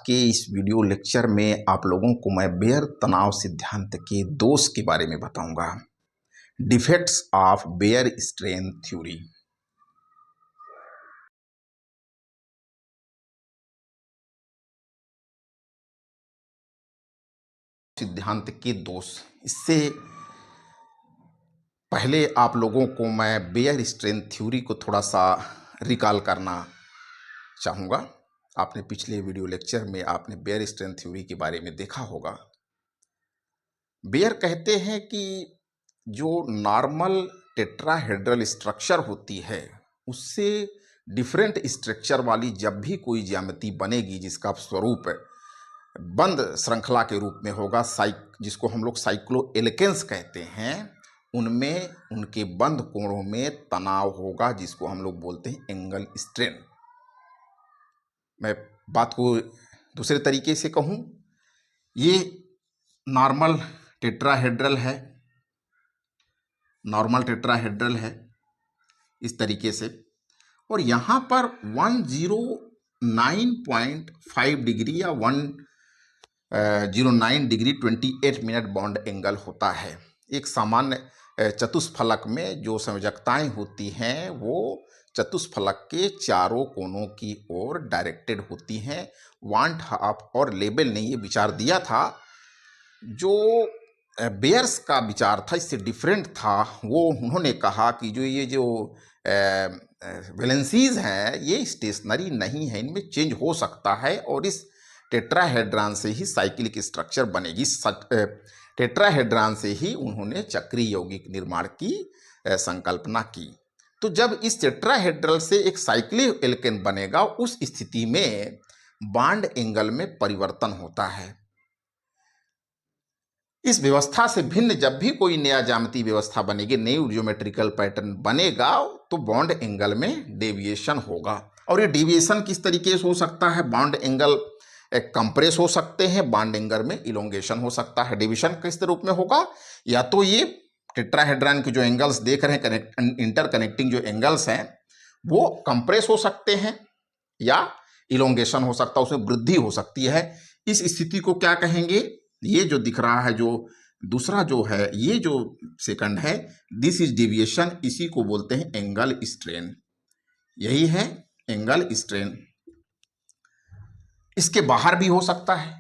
के इस video lecture में आप लोगों को मैं बेयर तनाव सिद्धांत के दोष के बारे में बताऊंगा। Defects of Baeyer strain theory. सिद्धांत के दोष, इससे पहले आप लोगों को मैं बेयर स्ट्रेन थ्योरी को थोड़ा सा रिकॉल करना चाहूँगा। आपने पिछले वीडियो लेक्चर में आपने बेयर स्ट्रेन थ्योरी के बारे में देखा होगा। बेयर कहते हैं कि जो नॉर्मल टेट्राहेड्रल स्ट्रक्चर होती है उससे डिफरेंट स्ट्रक्चर वाली जब भी कोई ज्यामिति बनेगी जिसका स्वरूप बंद श्रृंखला के रूप में होगा, जिसको हम लोग साइक्लो एलेकेंस कहते हैं, उनमें उनके बंद कोणों में तनाव होगा जिसको हम लोग बोलते हैं एंगल स्ट्रेन। मैं बात को दूसरे तरीके से कहूँ, ये नॉर्मल टेट्राहेड्रल है, इस तरीके से, और यहाँ पर 109.5 डिग्री या 109 डिग्री 28 मिनट बॉन्ड एंगल होता है। एक सामान्य चतुष्फलक में जो संयोजकताएं होती हैं वो चतुष्फलक के चारों कोनों की ओर डायरेक्टेड होती हैं। वांट हाफ और लेबल ने ये विचार दिया था, जो बेयर्स का विचार था इससे डिफरेंट था। वो उन्होंने कहा कि जो वैलेंसीज हैं ये स्टेशनरी नहीं है, इनमें चेंज हो सकता है और इस टेट्राहेड्रॉन से ही साइक्लिक स्ट्रक्चर बनेगी। टेट्राहेड्रॉन से ही उन्होंने चक्रीय यौगिक निर्माण की संकल्पना की। तो जब इस टेट्राहेड्रल से एक साइक्लिक एल्केन बनेगा उस स्थिति में बॉन्ड एंगल में परिवर्तन होता है। इस व्यवस्था से भिन्न जब भी कोई नया ज्यामितीय व्यवस्था बनेगी, नई ज्योमेट्रिकल पैटर्न बनेगा, तो बॉन्ड एंगल में डेविएशन होगा। और ये डेविएशन किस तरीके से हो सकता है? बॉन्ड एंगल कंप्रेस हो सकते हैं, बॉन्ड एंगल में इलोंगेशन हो सकता है। डेविएशन किस रूप में होगा? या तो ये टेट्राहेड्रॉन के जो एंगल्स देख रहे हैं, इंटरकनेक्टिंग जो एंगल्स हैं वो कंप्रेस हो सकते हैं या इलोंगेशन हो सकता है, उसमें वृद्धि हो सकती है। इस स्थिति को क्या कहेंगे? ये जो दिख रहा है, जो दूसरा जो है, ये जो सेकंड है, दिस इज डेविएशन, इसी को बोलते हैं एंगल स्ट्रेन। यही है एंगल स्ट्रेन। इसके बाहर भी हो सकता है।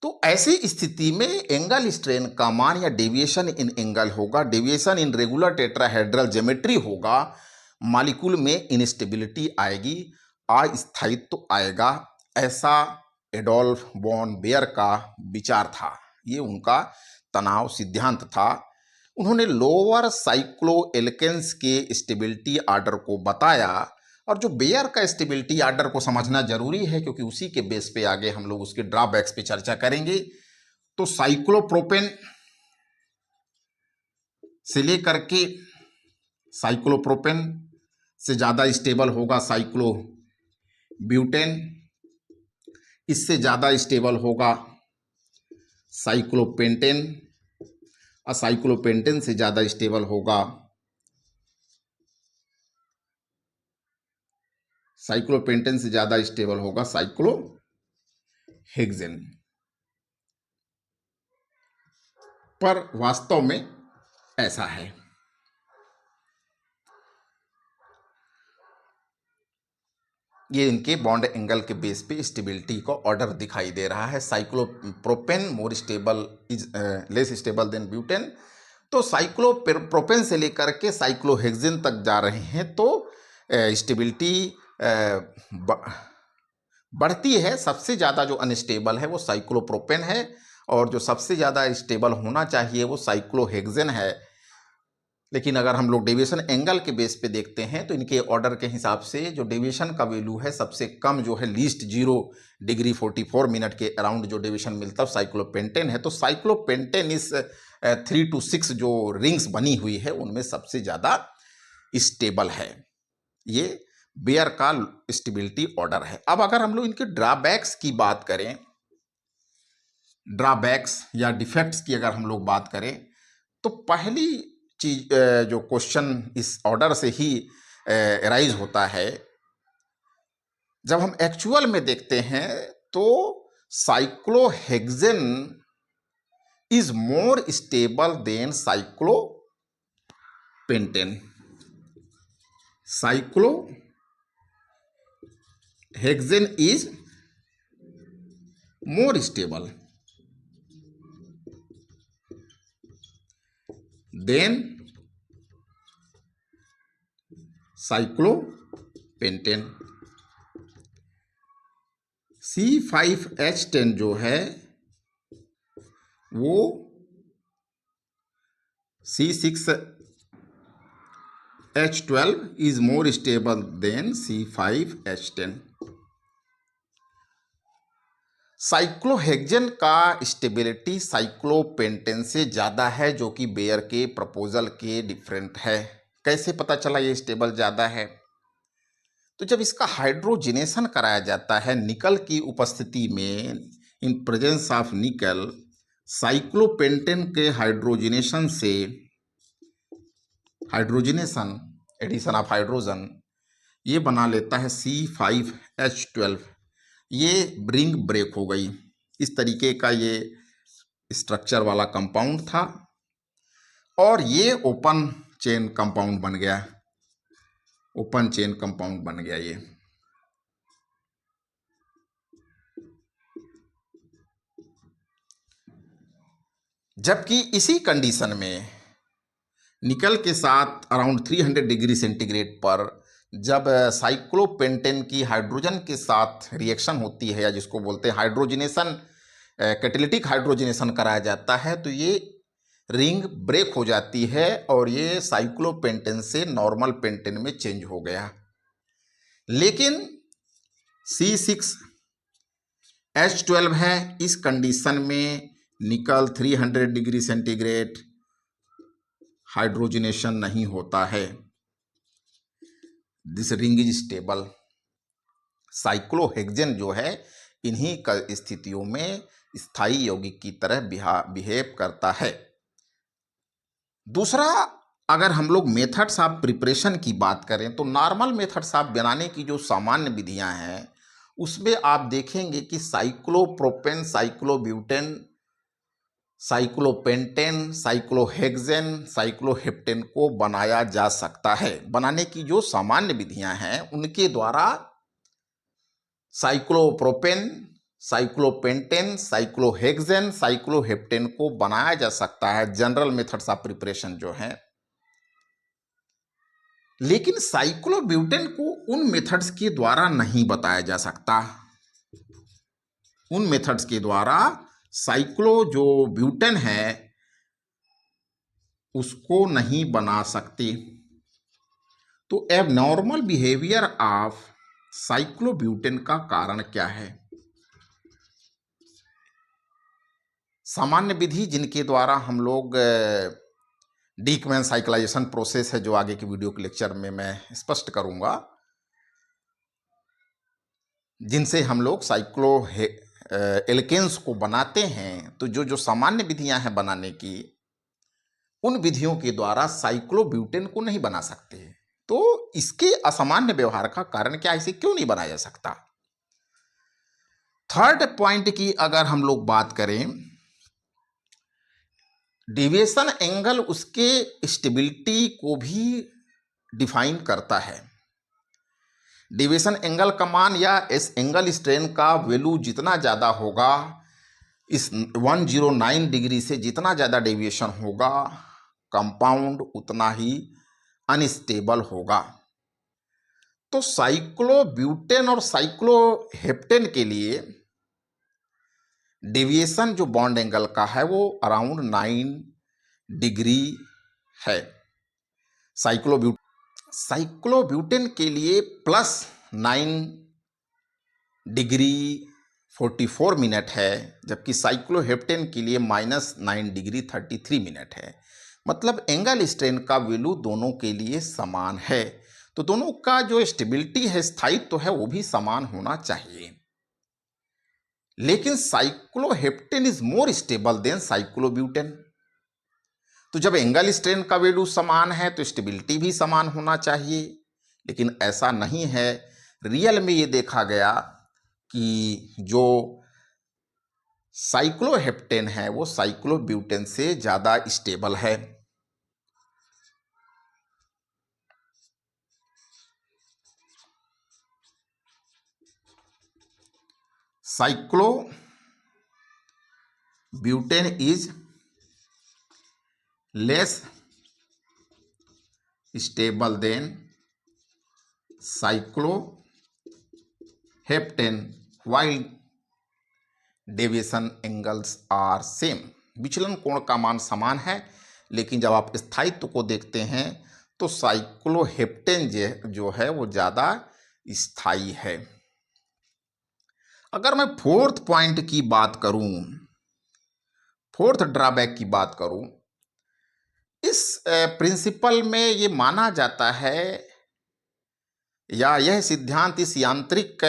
तो ऐसी स्थिति में एंगल स्ट्रेन का मान या डेविएशन इन एंगल होगा, deviation in regular tetrahedral geometry होगा, मॉलिक्यूल में इनस्टेबिलिटी आएगी, अस्थायित्व आएगा। ऐसा एडोल्फ वॉन बेयर का विचार था, ये उनका तनाव सिद्धांत था। उन्होंने लोअर साइक्लो एल्केन्स के स्टेबिलिटी ऑर्डर को बताया, और जो बेयर का स्टेबिलिटी ऑर्डर को समझना जरूरी है क्योंकि उसी के बेस पे आगे हम लोग उसके ड्रॉबैक्स पे चर्चा करेंगे। तो साइक्लोप्रोपेन से लेकर के साइक्लोप्रोपेन से ज़्यादा स्टेबल होगा साइक्लोब्यूटेन, इससे ज़्यादा स्टेबल होगा साइक्लोपेंटेन, और साइक्लोपेंटेन से ज़्यादा स्टेबल होगा साइक्लोहेक्सेन। पर वास्तव में ऐसा है। ये इनके बॉन्ड एंगल के बेस पे स्टेबिलिटी का ऑर्डर दिखाई दे रहा है। Cyclopropane more stable is less stable then butane. तो साइक्लोप्रोपेन से लेकर के साइक्लोहेक्सेन तक जा रहे हैं तो स्टेबिलिटी बढ़ती है। सबसे ज़्यादा जो अनस्टेबल है वो साइक्लोप्रोपेन है, और जो सबसे ज़्यादा स्टेबल होना चाहिए वो साइक्लोहेक्सेन है। लेकिन अगर हम लोग डेविएशन एंगल के बेस पे देखते हैं तो इनके ऑर्डर के हिसाब से जो डेविएशन का वैल्यू है, सबसे कम जो है लीस्ट 0 डिग्री 44 मिनट के अराउंड जो डेविएशन मिलता है साइक्लोपेंटेन है। तो साइक्लोपेंटेन इस 3 to 6 जो रिंग्स बनी हुई है उनमें सबसे ज़्यादा स्टेबल है। ये बेयर का स्टेबिलिटी ऑर्डर है। अब अगर हम लोग इनके ड्रॉबैक्स की बात करें, ड्रॉबैक्स या डिफेक्ट्स की अगर हम लोग बात करें, तो पहली चीज जो क्वेश्चन इस ऑर्डर से ही अराइज होता है, जब हम एक्चुअल में देखते हैं तो cyclohexane is more stable then cyclopentane. Cyclohexane is more stable then cyclopentane. C5H10 जो है वो C6H12 is more stable then C5H10। Cyclohexane का स्टेबिलिटी साइक्लोपेंटेन से ज़्यादा है, जो कि बेयर के प्रपोजल के डिफरेंट है। कैसे पता चला ये स्टेबल ज़्यादा है? तो जब इसका हाइड्रोजिनेशन कराया जाता है निकल की उपस्थिति में, इन प्रेजेंस ऑफ निकल, साइक्लोपेंटेन के हाइड्रोजिनेशन से, हाइड्रोजिनेशन एडिशन ऑफ हाइड्रोजन, ये बना लेता है C5H12। ये रिंग ब्रेक हो गई। इस तरीके का ये स्ट्रक्चर वाला कंपाउंड था और ये ओपन चेन कंपाउंड बन गया, ओपन चेन कंपाउंड बन गया ये। जबकि इसी कंडीशन में निकल के साथ अराउंड 300 डिग्री सेंटीग्रेड पर जब साइक्लोपेंटेन की हाइड्रोजन के साथ रिएक्शन होती है, या जिसको बोलते हैं हाइड्रोजिनेशन, कैटेलिटिक हाइड्रोजिनेशन कराया जाता है, तो ये रिंग ब्रेक हो जाती है और ये साइक्लोपेंटेन से नॉर्मल पेंटेन में चेंज हो गया। लेकिन C6H12 है, इस कंडीशन में निकल 300 डिग्री सेंटीग्रेड हाइड्रोजिनेशन नहीं होता है। This ring is stable. Cyclohexane जो है इन्हीं स्थितियों में स्थायी यौगिक की तरह बिहेव करता है। दूसरा, अगर हम लोग मेथड्स ऑफ प्रिपरेशन की बात करें तो नॉर्मल मेथड्स ऑफ बनाने की जो सामान्य विधियां हैं उसमें आप देखेंगे कि साइक्लोप्रोपेन, साइक्लोब्यूटेन, साइक्लोपेंटेन, साइक्लोहेक्सेन, साइक्लोहेप्टेन को बनाया जा सकता है। बनाने की जो सामान्य विधियां हैं उनके द्वारा साइक्लोप्रोपेन, साइक्लोपेंटेन, साइक्लोहेक्सेन, साइक्लोहेप्टेन को बनाया जा सकता है, जनरल मेथड्स ऑफ प्रिपरेशन जो है। लेकिन साइक्लोब्यूटेन को उन मेथड्स के द्वारा नहीं बताया जा सकता। उन मेथड्स के द्वारा साइक्लो जो ब्यूटेन है उसको नहीं बना सकते। तो एबनॉर्मल बिहेवियर ऑफ साइक्लोब्यूटेन का कारण क्या है? सामान्य विधि जिनके द्वारा हम लोग डीकमैन साइक्लाइजेशन प्रोसेस है, जो आगे की वीडियो के लेक्चर में मैं स्पष्ट करूंगा, जिनसे हम लोग एल्केन्स को बनाते हैं, तो जो सामान्य विधियां हैं बनाने की, उन विधियों के द्वारा साइक्लोब्यूटेन को नहीं बना सकते। तो इसके असामान्य व्यवहार का कारण क्या, इसे क्यों नहीं बनाया जा सकता? थर्ड पॉइंट की अगर हम लोग बात करें, डेविएशन एंगल उसके स्टेबिलिटी को भी डिफाइन करता है। डेविएशन एंगल का मान या इस एंगल स्ट्रेन का वैल्यू जितना ज़्यादा होगा, इस 109 डिग्री से जितना ज़्यादा डेविएशन होगा, कंपाउंड उतना ही अनस्टेबल होगा। तो साइक्लोब्यूटेन और साइक्लोहेप्टेन के लिए डेविएशन जो बॉन्ड एंगल का है वो अराउंड 9 डिग्री है। साइक्लोब्यूटेन के लिए +9 डिग्री 44 मिनट है, जबकि साइक्लोहेप्टेन के लिए -9 डिग्री 33 मिनट है। मतलब एंगल स्ट्रेन का वैल्यू दोनों के लिए समान है। तो दोनों का जो स्टेबिलिटी है, स्थायित्व है, वो भी समान होना चाहिए। लेकिन cycloheptane is more stable than cyclobutane. तो जब एंगल स्ट्रेन का वैल्यू समान है तो स्टेबिलिटी भी समान होना चाहिए, लेकिन ऐसा नहीं है। रियल में ये देखा गया कि जो साइक्लोहेप्टेन है वो साइक्लोब्यूटेन से ज़्यादा स्टेबल है। Cyclobutane is less stable than cycloheptane while deviation angles are same. विचलन कोण का मान समान है, लेकिन जब आप स्थायित्व को देखते हैं तो साइक्लोहेप्टेन जो है वो ज़्यादा स्थायी है। अगर मैं फोर्थ पॉइंट की बात करूं, फोर्थ ड्रॉबैक की बात करूं, इस प्रिंसिपल में ये माना जाता है या यह सिद्धांत इस यांत्रिक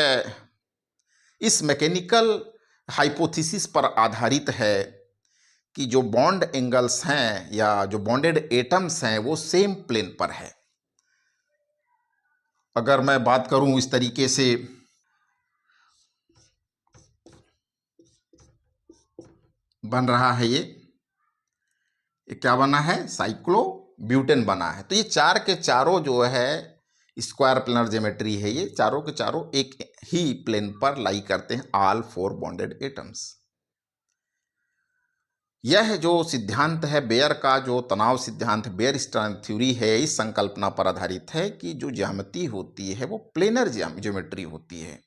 इस मैकेनिकल हाइपोथेसिस पर आधारित है कि जो बॉन्ड एंगल्स हैं या जो बॉन्डेड एटम्स हैं वो सेम प्लेन पर है। अगर मैं बात करूं इस तरीके से, बन रहा है ये क्या बना है, साइक्लोब्यूटेन बना है। तो ये चार के चारों जो है स्क्वायर प्लेनर ज्योमेट्री है, ये चारों के चारों एक ही प्लेन पर लाई करते हैं, ऑल फोर बॉन्डेड एटम्स। यह जो सिद्धांत है बेयर का, जो तनाव सिद्धांत बेयर स्ट्रेंथ थ्योरी है, इस संकल्पना पर आधारित है कि जो ज्यामिति होती है वो प्लेनर ज्योमेट्री होती है।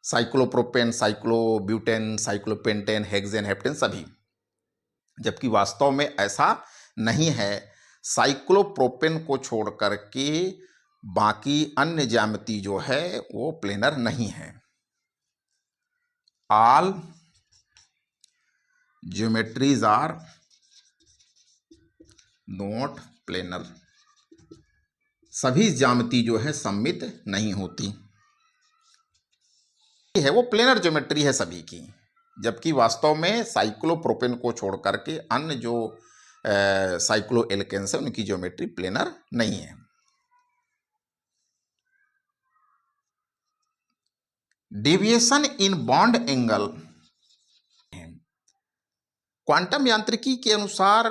Cyclopropane, cyclobutane, cyclopentane, hexane, heptane सभी, जबकि वास्तव में ऐसा नहीं है। साइक्लोप्रोपेन को छोड़ करके बाकी अन्य ज्यामिति जो है वो प्लेनर नहीं है। All geometries are not planar, सभी ज्यामिति जो है सममित नहीं होती है, वो प्लेनर ज्योमेट्री है सभी की, जबकि वास्तव में साइक्लोप्रोपेन को छोड़ करके अन्य जो साइक्लो एल्केन्स है उनकी ज्योमेट्री प्लेनर नहीं है। Deviation in bond angle, quantum यांत्रिकी के अनुसार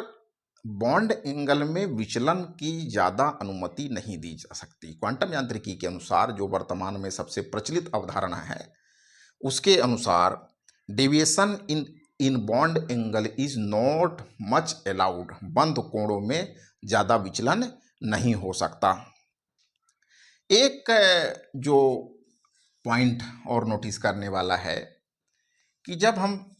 बॉन्ड एंगल में विचलन की ज़्यादा अनुमति नहीं दी जा सकती। क्वांटम यांत्रिकी के अनुसार जो वर्तमान में सबसे प्रचलित अवधारणा है उसके अनुसार deviation in bond angle is not much allowed, बंद कोणों में ज़्यादा विचलन नहीं हो सकता। एक जो पॉइंट और नोटिस करने वाला है कि जब हम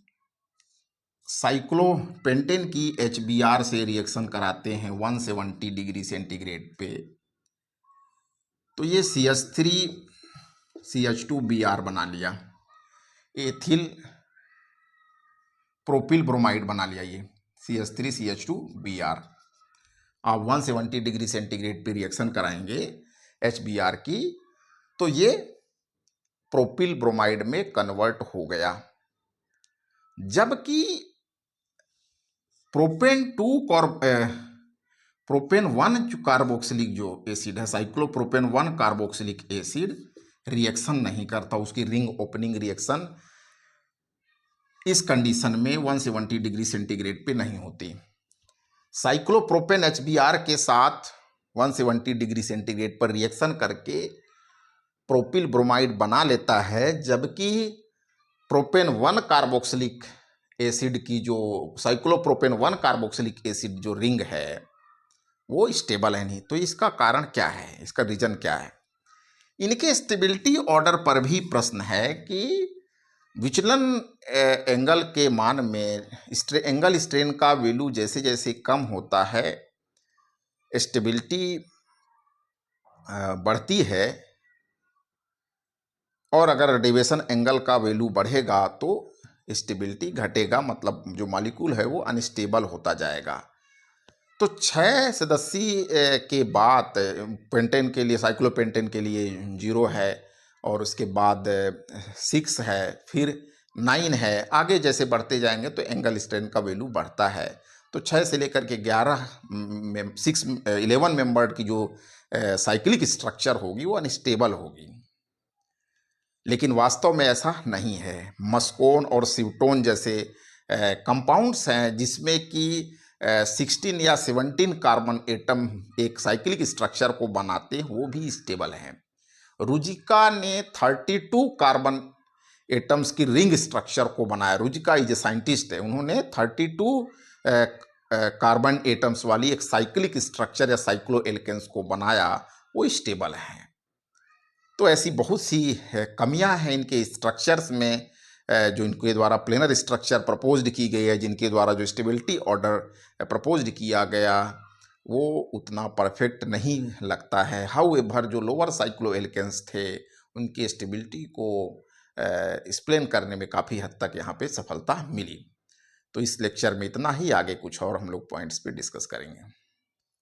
साइक्लोपेंटेन की HBr से रिएक्शन कराते हैं 170 डिग्री सेंटीग्रेड पे, तो ये CH3 CH2Br बना लिया, एथिल प्रोपिल ब्रोमाइड बना लिया, ये CH3 CH2Br। आप 170 डिग्री सेंटीग्रेड पे रिएक्शन कराएंगे HBr की, तो ये प्रोपिल ब्रोमाइड में कन्वर्ट हो गया, जबकि प्रोपेन 1 कार्बोक्सिलिक जो एसिड है, साइक्लोप्रोपेन 1 कार्बोक्सिलिक एसिड रिएक्शन नहीं करता, उसकी रिंग ओपनिंग रिएक्शन इस कंडीशन में 170 डिग्री सेंटीग्रेड पे नहीं होती। साइक्लोप्रोपेन HBr के साथ 170 डिग्री सेंटीग्रेड पर रिएक्शन करके प्रोपिल ब्रोमाइड बना लेता है, जबकि प्रोपेन 1 कार्बोक्सिलिक एसिड की जो साइक्लोप्रोपेन 1 कार्बोक्सिलिक एसिड जो रिंग है वो स्टेबल है नहीं। तो इसका कारण क्या है, इसका रीजन क्या है? इनके स्टेबिलिटी ऑर्डर पर भी प्रश्न है कि विचलन एंगल के मान में एंगल स्ट्रेन का वैल्यू जैसे जैसे कम होता है स्टेबिलिटी बढ़ती है, और अगर डेविएशन एंगल का वैल्यू बढ़ेगा तो स्टेबिलिटी घटेगा, मतलब जो मॉलिक्यूल है वो अनस्टेबल होता जाएगा। तो 6 सदस्यीय के बाद पेंटेन के लिए, साइक्लोपेंटेन के लिए 0 है, और उसके बाद 6 है, फिर 9 है, आगे जैसे बढ़ते जाएंगे तो एंगल स्ट्रेन का वैल्यू बढ़ता है। तो 6 से लेकर के 11 मेंबर्ड की जो साइक्लिक स्ट्रक्चर होगी वो अनस्टेबल होगी। लेकिन वास्तव में ऐसा नहीं है। मस्कोन और सिवटोन जैसे कंपाउंड्स हैं जिसमें कि 16 या 17 कार्बन एटम एक साइक्लिक स्ट्रक्चर को बनाते हैं, वो भी स्टेबल हैं। रुजिका ने 32 कार्बन एटम्स की रिंग स्ट्रक्चर को बनाया। रुजिका इज ए साइंटिस्ट है, उन्होंने 32 कार्बन एटम्स वाली एक साइक्लिक स्ट्रक्चर या साइक्लो एल्केन्स को बनाया, वो स्टेबल हैं। तो ऐसी बहुत सी कमियां हैं इनके स्ट्रक्चर्स में, जो इनके द्वारा प्लेनर स्ट्रक्चर प्रपोज्ड की गई है, जिनके द्वारा जो स्टेबिलिटी ऑर्डर प्रपोज्ड किया गया वो उतना परफेक्ट नहीं लगता है। हाउएवर जो लोअर साइक्लो एल्केन्स थे उनकी स्टेबिलिटी को एक्सप्लेन करने में काफ़ी हद तक यहाँ पे सफलता मिली। तो इस लेक्चर में इतना ही, आगे कुछ और हम लोग पॉइंट्स पे डिस्कस करेंगे।